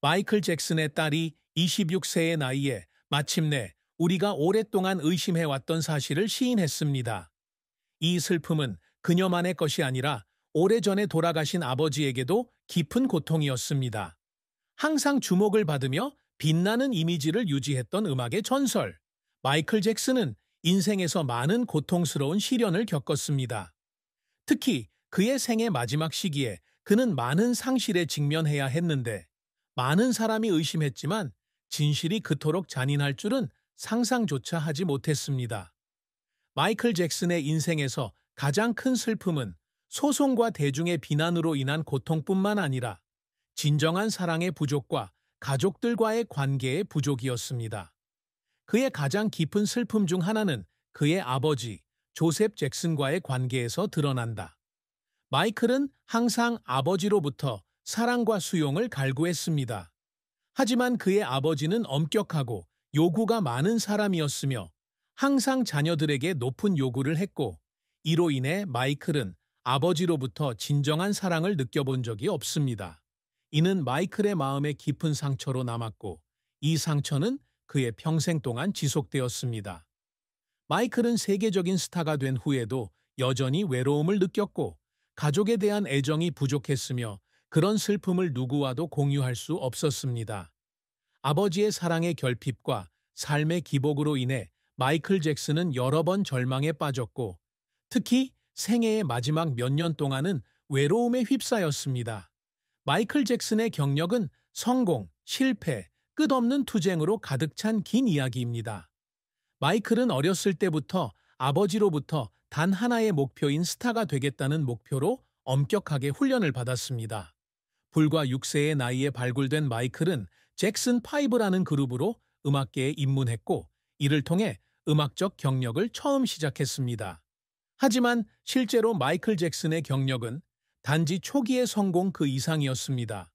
마이클 잭슨의 딸이 26세의 나이에 마침내 우리가 오랫동안 의심해왔던 사실을 시인했습니다. 이 슬픔은 그녀만의 것이 아니라 오래전에 돌아가신 아버지에게도 깊은 고통이었습니다. 항상 주목을 받으며 빛나는 이미지를 유지했던 음악의 전설. 마이클 잭슨은 인생에서 많은 고통스러운 시련을 겪었습니다. 특히 그의 생애 마지막 시기에 그는 많은 상실에 직면해야 했는데 많은 사람이 의심했지만 진실이 그토록 잔인할 줄은 상상조차 하지 못했습니다. 마이클 잭슨의 인생에서 가장 큰 슬픔은 소송과 대중의 비난으로 인한 고통뿐만 아니라 진정한 사랑의 부족과 가족들과의 관계의 부족이었습니다. 그의 가장 깊은 슬픔 중 하나는 그의 아버지 조셉 잭슨과의 관계에서 드러난다. 마이클은 항상 아버지로부터 사랑과 수용을 갈구했습니다. 하지만 그의 아버지는 엄격하고 요구가 많은 사람이었으며 항상 자녀들에게 높은 요구를 했고 이로 인해 마이클은 아버지로부터 진정한 사랑을 느껴본 적이 없습니다. 이는 마이클의 마음에 깊은 상처로 남았고 이 상처는 그의 평생 동안 지속되었습니다. 마이클은 세계적인 스타가 된 후에도 여전히 외로움을 느꼈고 가족에 대한 애정이 부족했으며 그런 슬픔을 누구와도 공유할 수 없었습니다. 아버지의 사랑의 결핍과 삶의 기복으로 인해 마이클 잭슨은 여러 번 절망에 빠졌고 특히 생애의 마지막 몇 년 동안은 외로움에 휩싸였습니다. 마이클 잭슨의 경력은 성공, 실패, 끝없는 투쟁으로 가득 찬 긴 이야기입니다. 마이클은 어렸을 때부터 아버지로부터 단 하나의 목표인 스타가 되겠다는 목표로 엄격하게 훈련을 받았습니다. 불과 6세의 나이에 발굴된 마이클은 잭슨 5라는 그룹으로 음악계에 입문했고 이를 통해 음악적 경력을 처음 시작했습니다. 하지만 실제로 마이클 잭슨의 경력은 단지 초기의 성공 그 이상이었습니다.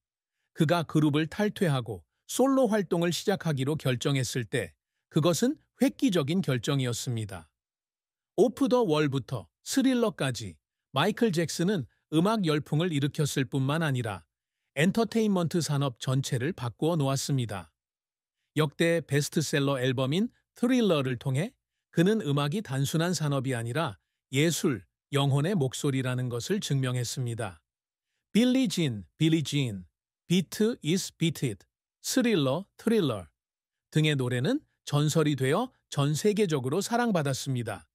그가 그룹을 탈퇴하고 솔로 활동을 시작하기로 결정했을 때 그것은 획기적인 결정이었습니다. 오프 더 월부터 스릴러까지 마이클 잭슨은 음악 열풍을 일으켰을 뿐만 아니라 엔터테인먼트 산업 전체를 바꾸어 놓았습니다. 역대 베스트셀러 앨범인 스릴러를 통해 그는 음악이 단순한 산업이 아니라 예술, 영혼의 목소리라는 것을 증명했습니다. 빌리 진, 비트 is 비티드, 스릴러, 트릴러 등의 노래는 전설이 되어 전 세계적으로 사랑받았습니다.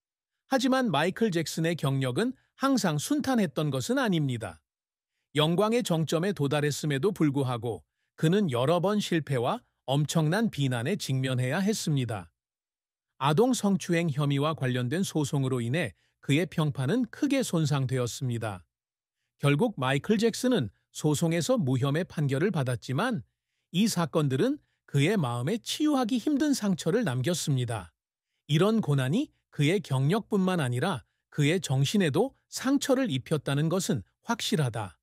하지만 마이클 잭슨의 경력은 항상 순탄했던 것은 아닙니다. 영광의 정점에 도달했음에도 불구하고 그는 여러 번 실패와 엄청난 비난에 직면해야 했습니다. 아동 성추행 혐의와 관련된 소송으로 인해 그의 평판은 크게 손상되었습니다. 결국 마이클 잭슨은 소송에서 무혐의 판결을 받았지만 이 사건들은 그의 마음에 치유하기 힘든 상처를 남겼습니다. 이런 고난이 그의 경력뿐만 아니라 그의 정신에도 상처를 입혔다는 것은 확실하다.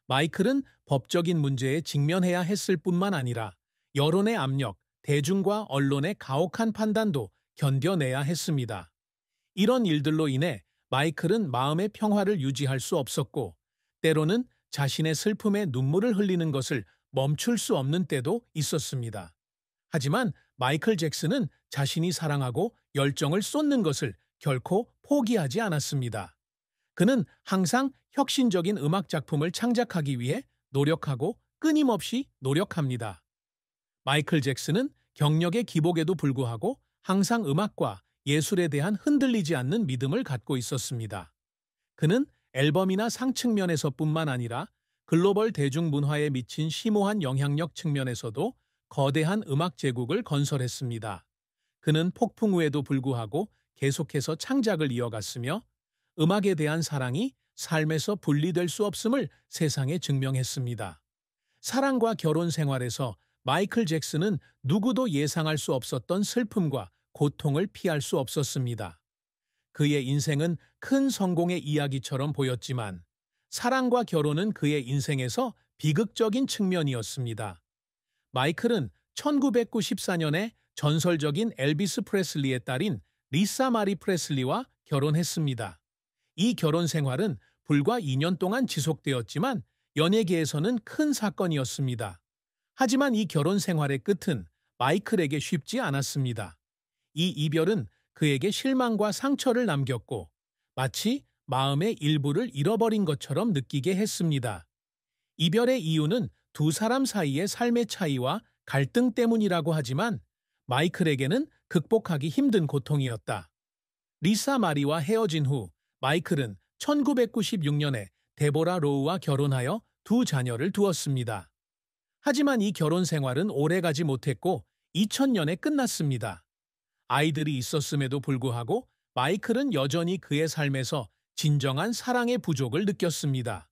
마이클은 법적인 문제에 직면해야 했을 뿐만 아니라 여론의 압력, 대중과 언론의 가혹한 판단도 견뎌내야 했습니다. 이런 일들로 인해 마이클은 마음의 평화를 유지할 수 없었고 때로는 자신의 슬픔에 눈물을 흘리는 것을 멈출 수 없는 때도 있었습니다. 하지만 마이클 잭슨은 자신이 사랑하고 열정을 쏟는 것을 결코 포기하지 않았습니다. 그는 항상 혁신적인 음악 작품을 창작하기 위해 노력하고 끊임없이 노력합니다. 마이클 잭슨은 경력의 기복에도 불구하고 항상 음악과 예술에 대한 흔들리지 않는 믿음을 갖고 있었습니다. 그는 앨범이나 상 측면에서뿐만 아니라 글로벌 대중문화에 미친 심오한 영향력 측면에서도 거대한 음악 제국을 건설했습니다. 그는 폭풍 후에도 불구하고 계속해서 창작을 이어갔으며 음악에 대한 사랑이 삶에서 분리될 수 없음을 세상에 증명했습니다. 사랑과 결혼 생활에서 마이클 잭슨은 누구도 예상할 수 없었던 슬픔과 고통을 피할 수 없었습니다. 그의 인생은 큰 성공의 이야기처럼 보였지만 사랑과 결혼은 그의 인생에서 비극적인 측면이었습니다. 마이클은 1994년에 전설적인 엘비스 프레슬리의 딸인 리사 마리 프레슬리와 결혼했습니다. 이 결혼 생활은 불과 2년 동안 지속되었지만 연예계에서는 큰 사건이었습니다. 하지만 이 결혼 생활의 끝은 마이클에게 쉽지 않았습니다. 이 이별은 그에게 실망과 상처를 남겼고 마치 마음의 일부를 잃어버린 것처럼 느끼게 했습니다. 이별의 이유는 두 사람 사이의 삶의 차이와 갈등 때문이라고 하지만 마이클에게는 극복하기 힘든 고통이었다. 리사 마리와 헤어진 후 마이클은 1996년에 데보라 로우와 결혼하여 두 자녀를 두었습니다. 하지만 이 결혼 생활은 오래가지 못했고 2000년에 끝났습니다. 아이들이 있었음에도 불구하고 마이클은 여전히 그의 삶에서 진정한 사랑의 부족을 느꼈습니다.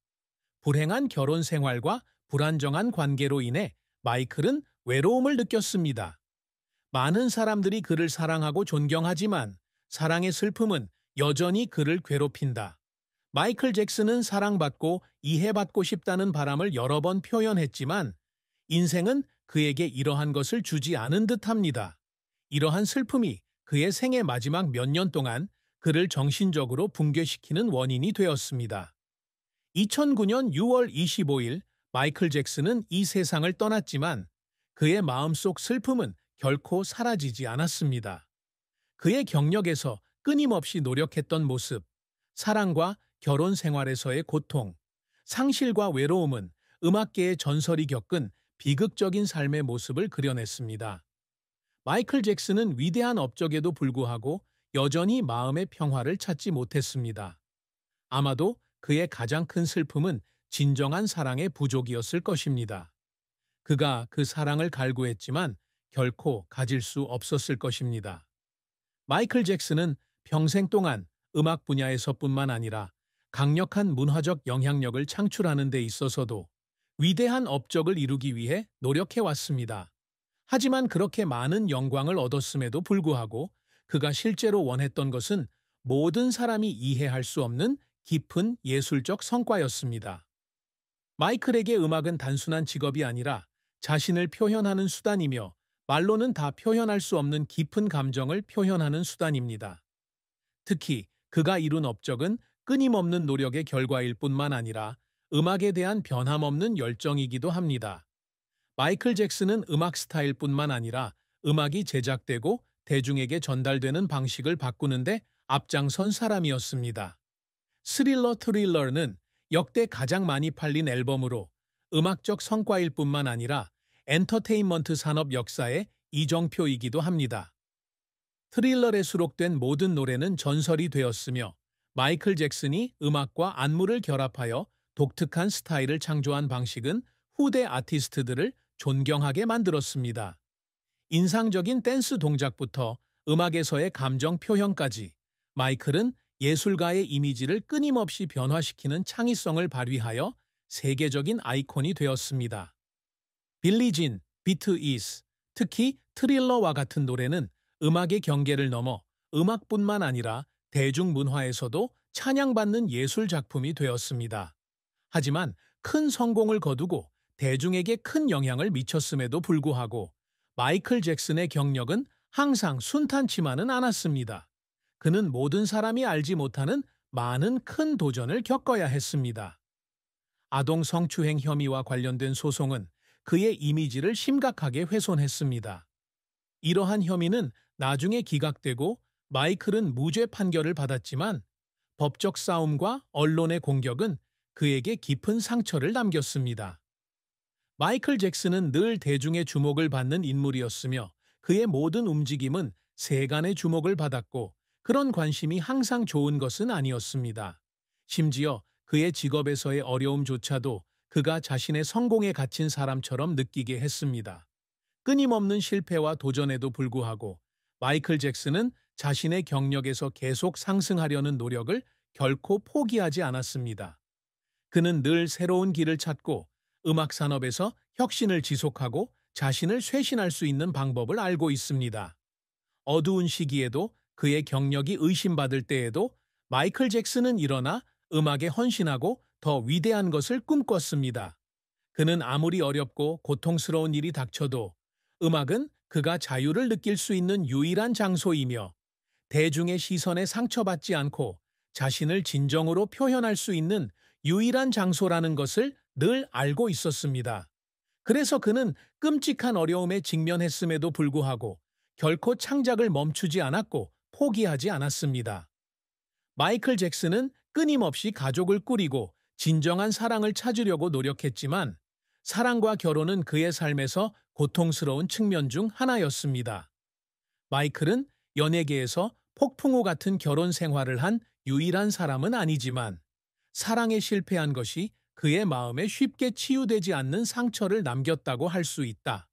불행한 결혼 생활과 불안정한 관계로 인해 마이클은 외로움을 느꼈습니다. 많은 사람들이 그를 사랑하고 존경하지만 사랑의 슬픔은 여전히 그를 괴롭힌다. 마이클 잭슨은 사랑받고 이해받고 싶다는 바람을 여러 번 표현했지만 인생은 그에게 이러한 것을 주지 않은 듯합니다. 이러한 슬픔이 그의 생애 마지막 몇 년 동안 그를 정신적으로 붕괴시키는 원인이 되었습니다. 2009년 6월 25일 마이클 잭슨은 이 세상을 떠났지만 그의 마음속 슬픔은 결코 사라지지 않았습니다. 그의 경력에서 끊임없이 노력했던 모습, 사랑과 결혼 생활에서의 고통, 상실과 외로움은 음악계의 전설이 겪은 비극적인 삶의 모습을 그려냈습니다. 마이클 잭슨은 위대한 업적에도 불구하고 여전히 마음의 평화를 찾지 못했습니다. 아마도 그의 가장 큰 슬픔은 진정한 사랑의 부족이었을 것입니다. 그가 그 사랑을 갈구했지만 결코 가질 수 없었을 것입니다. 마이클 잭슨은 평생 동안 음악 분야에서뿐만 아니라 강력한 문화적 영향력을 창출하는 데 있어서도 위대한 업적을 이루기 위해 노력해왔습니다. 하지만 그렇게 많은 영광을 얻었음에도 불구하고 그가 실제로 원했던 것은 모든 사람이 이해할 수 없는 깊은 예술적 성과였습니다. 마이클에게 음악은 단순한 직업이 아니라 자신을 표현하는 수단이며 말로는 다 표현할 수 없는 깊은 감정을 표현하는 수단입니다. 특히 그가 이룬 업적은 끊임없는 노력의 결과일 뿐만 아니라 음악에 대한 변함없는 열정이기도 합니다. 마이클 잭슨은 음악 스타일뿐만 아니라 음악이 제작되고 대중에게 전달되는 방식을 바꾸는데 앞장선 사람이었습니다. 스릴러 트릴러는 역대 가장 많이 팔린 앨범으로 음악적 성과일 뿐만 아니라 엔터테인먼트 산업 역사의 이정표이기도 합니다. 트릴러에 수록된 모든 노래는 전설이 되었으며 마이클 잭슨이 음악과 안무를 결합하여 독특한 스타일을 창조한 방식은 후대 아티스트들을 존경하게 만들었습니다. 인상적인 댄스 동작부터 음악에서의 감정 표현까지 마이클은 예술가의 이미지를 끊임없이 변화시키는 창의성을 발휘하여 세계적인 아이콘이 되었습니다. 빌리 진, 비트 이스, 특히 트릴러와 같은 노래는 음악의 경계를 넘어 음악뿐만 아니라 대중문화에서도 찬양받는 예술 작품이 되었습니다. 하지만 큰 성공을 거두고 대중에게 큰 영향을 미쳤음에도 불구하고 마이클 잭슨의 경력은 항상 순탄치만은 않았습니다. 그는 모든 사람이 알지 못하는 많은 큰 도전을 겪어야 했습니다. 아동 성추행 혐의와 관련된 소송은 그의 이미지를 심각하게 훼손했습니다. 이러한 혐의는 나중에 기각되고 마이클은 무죄 판결을 받았지만 법적 싸움과 언론의 공격은 그에게 깊은 상처를 남겼습니다. 마이클 잭슨은 늘 대중의 주목을 받는 인물이었으며 그의 모든 움직임은 세간의 주목을 받았고 그런 관심이 항상 좋은 것은 아니었습니다. 심지어 그의 직업에서의 어려움조차도 그가 자신의 성공에 갇힌 사람처럼 느끼게 했습니다. 끊임없는 실패와 도전에도 불구하고 마이클 잭슨은 자신의 경력에서 계속 상승하려는 노력을 결코 포기하지 않았습니다. 그는 늘 새로운 길을 찾고 음악 산업에서 혁신을 지속하고 자신을 쇄신할 수 있는 방법을 알고 있습니다. 어두운 시기에도 그의 경력이 의심받을 때에도 마이클 잭슨은 일어나 음악에 헌신하고 더 위대한 것을 꿈꿨습니다. 그는 아무리 어렵고 고통스러운 일이 닥쳐도 음악은 그가 자유를 느낄 수 있는 유일한 장소이며 대중의 시선에 상처받지 않고 자신을 진정으로 표현할 수 있는 유일한 장소라는 것을 늘 알고 있었습니다. 그래서 그는 끔찍한 어려움에 직면했음에도 불구하고 결코 창작을 멈추지 않았고 포기하지 않았습니다. 마이클 잭슨은 끊임없이 가족을 꾸리고 진정한 사랑을 찾으려고 노력했지만 사랑과 결혼은 그의 삶에서 고통스러운 측면 중 하나였습니다. 마이클은 연예계에서 폭풍우 같은 결혼 생활을 한 유일한 사람은 아니지만 사랑에 실패한 것이 그의 마음에 쉽게 치유되지 않는 상처를 남겼다고 할 수 있다.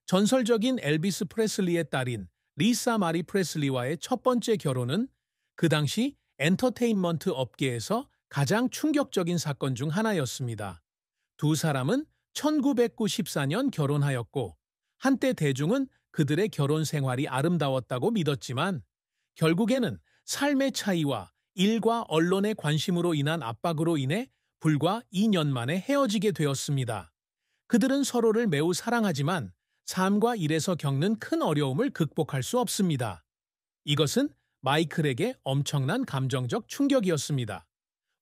전설적인 엘비스 프레슬리의 딸인 리사 마리 프레슬리와의 첫 번째 결혼은 그 당시 엔터테인먼트 업계에서 가장 충격적인 사건 중 하나였습니다. 두 사람은 1994년 결혼하였고 한때 대중은 그들의 결혼 생활이 아름다웠다고 믿었지만 결국에는 삶의 차이와 일과 언론의 관심으로 인한 압박으로 인해 불과 2년 만에 헤어지게 되었습니다. 그들은 서로를 매우 사랑하지만 삶과 일에서 겪는 큰 어려움을 극복할 수 없습니다. 이것은 마이클에게 엄청난 감정적 충격이었습니다.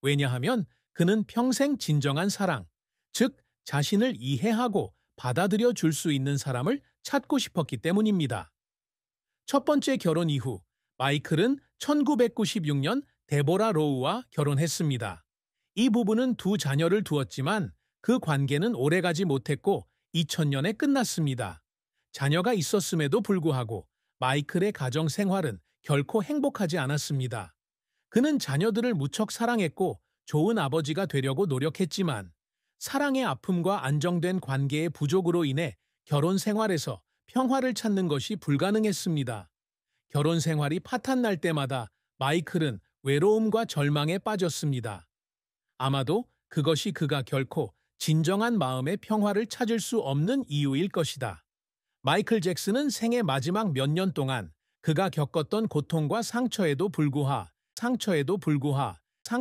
왜냐하면 그는 평생 진정한 사랑, 즉 자신을 이해하고 받아들여 줄 수 있는 사람을 찾고 싶었기 때문입니다. 첫 번째 결혼 이후 마이클은 1996년 데보라 로우와 결혼했습니다. 이 부부는 두 자녀를 두었지만 그 관계는 오래가지 못했고 2000년에 끝났습니다. 자녀가 있었음에도 불구하고 마이클의 가정 생활은 결코 행복하지 않았습니다. 그는 자녀들을 무척 사랑했고 좋은 아버지가 되려고 노력했지만 사랑의 아픔과 안정된 관계의 부족으로 인해 결혼 생활에서 평화를 찾는 것이 불가능했습니다. 결혼 생활이 파탄날 때마다 마이클은 외로움과 절망에 빠졌습니다. 아마도 그것이 그가 결코 진정한 마음의 평화를 찾을 수 없는 이유일 것이다. 마이클 잭슨은 생애 마지막 몇 년 동안 그가 겪었던 고통과 상처에도 불구하